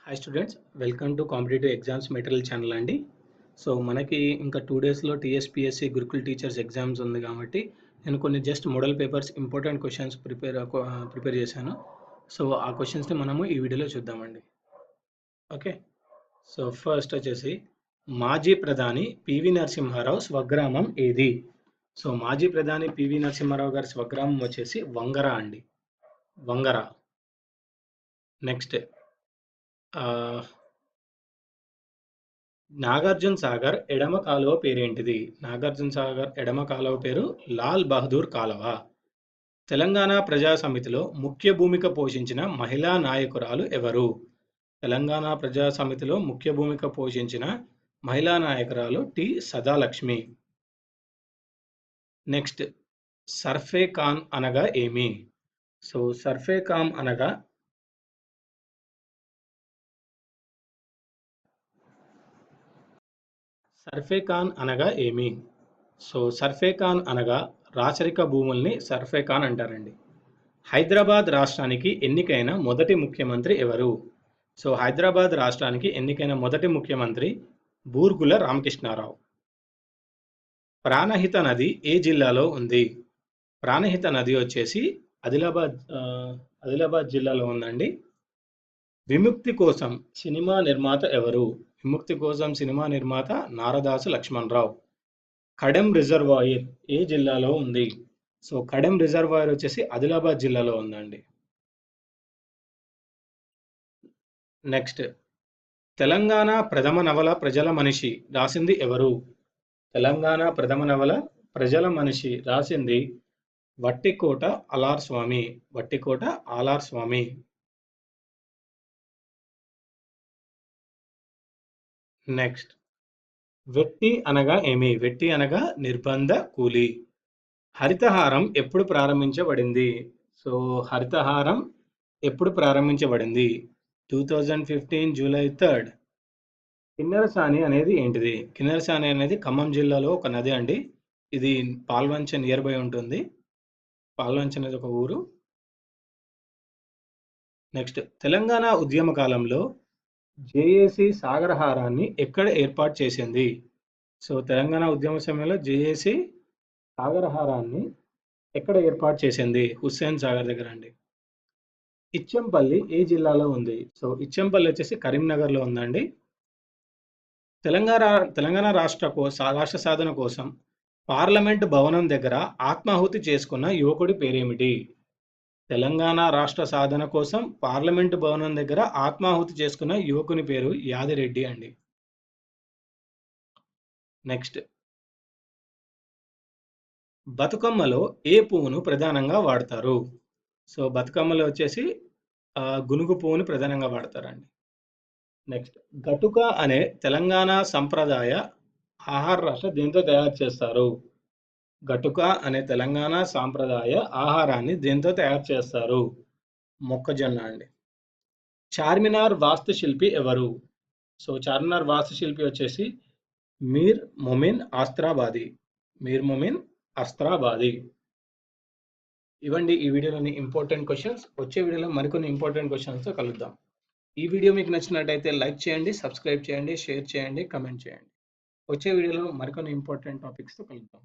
Hi students, welcome to competitive exams material channel అండి. So మనకి ఇంకా 2 డేస్లో టీఎస్పీఎస్సీ గురుకుల్ టీచర్స్ ఎగ్జామ్స్ ఉంది కాబట్టి నేను కొన్ని just model papers important questions prepare చేశాను. సో ఆ క్వశ్చన్స్ని మనము ఈ వీడియోలో చూద్దామండి. ఓకే, సో ఫస్ట్ వచ్చేసి మాజీ ప్రధాని పివి నరసింహారావు స్వగ్రామం ఏది? సో మాజీ ప్రధాని పివి నరసింహారావు గారి స్వగ్రామం వచ్చేసి వంగర అండి, వంగర. నెక్స్ట్ నాగార్జున సాగర్ ఎడమ కాలువ పేరేంటిది? నాగార్జున సాగర్ ఎడమ కాలువ పేరు లాల్ బహదూర్ కాలువ. తెలంగాణ ప్రజా సమితిలో ముఖ్య భూమిక పోషించిన మహిళా నాయకురాలు ఎవరు? తెలంగాణ ప్రజా సమితిలో ముఖ్య భూమిక పోషించిన మహిళా నాయకురాలు టి సదాలక్ష్మి. నెక్స్ట్, సర్ఫే ఖాన్ అనగా ఏమి? సో సర్ఫే ఖాన్ అనగా సర్ఫే ఖాన్ అనగా ఏమి? సో సర్ఫే ఖాన్ అనగా రాచరిక భూముల్ని సర్ఫే ఖాన్ అంటారండి. హైదరాబాద్ రాష్ట్రానికి ఎన్నికైన మొదటి ముఖ్యమంత్రి ఎవరు? సో హైదరాబాద్ రాష్ట్రానికి ఎన్నికైన మొదటి ముఖ్యమంత్రి బూర్గుల రామకృష్ణారావు. ప్రాణహిత నది ఏ జిల్లాలో ఉంది? ప్రాణహిత నది వచ్చేసి ఆదిలాబాద్ జిల్లాలో ఉందండి. విముక్తి కోసం సినిమా నిర్మాత ఎవరు? విముక్తి కోసం సినిమా నిర్మాత నారదాసు లక్ష్మణరావు. కడెం రిజర్వాయర్ ఏ జిల్లాలో ఉంది? సో కడెం రిజర్వాయర్ వచ్చేసి ఆదిలాబాద్ జిల్లాలో ఉందండి. నెక్స్ట్, తెలంగాణ ప్రథమ నవల ప్రజల మనిషి రాసింది ఎవరు? తెలంగాణ ప్రథమ నవల ప్రజల మనిషి రాసింది వట్టికోట ఆలార్ స్వామి. వట్టికోట ఆలార్ స్వామి. నెక్స్ట్, వెట్టి అనగా ఏమి? వెట్టి అనగా నిర్బంధ కూలి. హరితహారం ఎప్పుడు ప్రారంభించబడింది? సో హరితహారం ఎప్పుడు ప్రారంభించబడింది? 2015 జూలై 3rd. కిన్నెరసాని అనేది ఏంటిది? కిన్నెరసాని అనేది ఖమ్మం జిల్లాలో ఒక నది అండి. ఇది పాల్వంచ నియర్ బై ఉంటుంది. పాల్వంచ అనేది ఒక ఊరు. నెక్స్ట్, తెలంగాణ ఉద్యమ కాలంలో జేఏసీ సాగరహారాన్ని ఎక్కడ ఏర్పాటు చేసింది? సో తెలంగాణ ఉద్యమ సమయంలో జేఏసీ సాగరహారాన్ని ఎక్కడ ఏర్పాటు చేసింది? హుస్సేన్ సాగర్ దగ్గర అండి. ఇచ్చంపల్లి ఏ జిల్లాలో ఉంది? సో ఇచ్చంపల్లి వచ్చేసి కరీంనగర్లో ఉందండి. తెలంగాణ రాష్ట్ర సాధన కోసం పార్లమెంట్ భవనం దగ్గర ఆత్మాహుతి చేసుకున్న యువకుడి పేరేమిటి? తెలంగాణ రాష్ట్ర సాధన కోసం పార్లమెంట్ భవనం దగ్గర ఆత్మాహుతి చేసుకున్న యువకుని పేరు యాదిరెడ్డి అండి. నెక్స్ట్, బతుకమ్మలో ఏ పువ్వును ప్రధానంగా వాడతారు? సో బతుకమ్మలో వచ్చేసి గునుగు పువ్వుని ప్రధానంగా వాడతారండి. నెక్స్ట్, గటుక అనే తెలంగాణ సంప్రదాయ ఆహార రాష్ట్ర దేంతో తయారు చేస్తారు? గటుక అనే తెలంగాణ సాంప్రదాయ ఆహారాన్ని దేంతో తయారు చేస్తారు? మొక్కజొన్న అండి. చార్మినార్ వాస్తుశిల్పి ఎవరు? సో చార్మినార్ వాస్తుశిల్పి వచ్చేసి మీర్ మొమిన్ ఆస్త్రాబాది. మీర్ మొమిన్ అస్త్రాబాది. ఇవ్వండి ఈ వీడియోలోని ఇంపార్టెంట్ క్వశ్చన్స్. వచ్చే వీడియోలో మరికొన్ని ఇంపార్టెంట్ క్వశ్చన్స్తో కలుద్దాం. ఈ వీడియో మీకు నచ్చినట్టయితే లైక్ చేయండి, సబ్స్క్రైబ్ చేయండి, షేర్ చేయండి, కమెంట్ చేయండి. వచ్చే వీడియోలో మరికొన్ని ఇంపార్టెంట్ టాపిక్స్తో కలుద్దాం.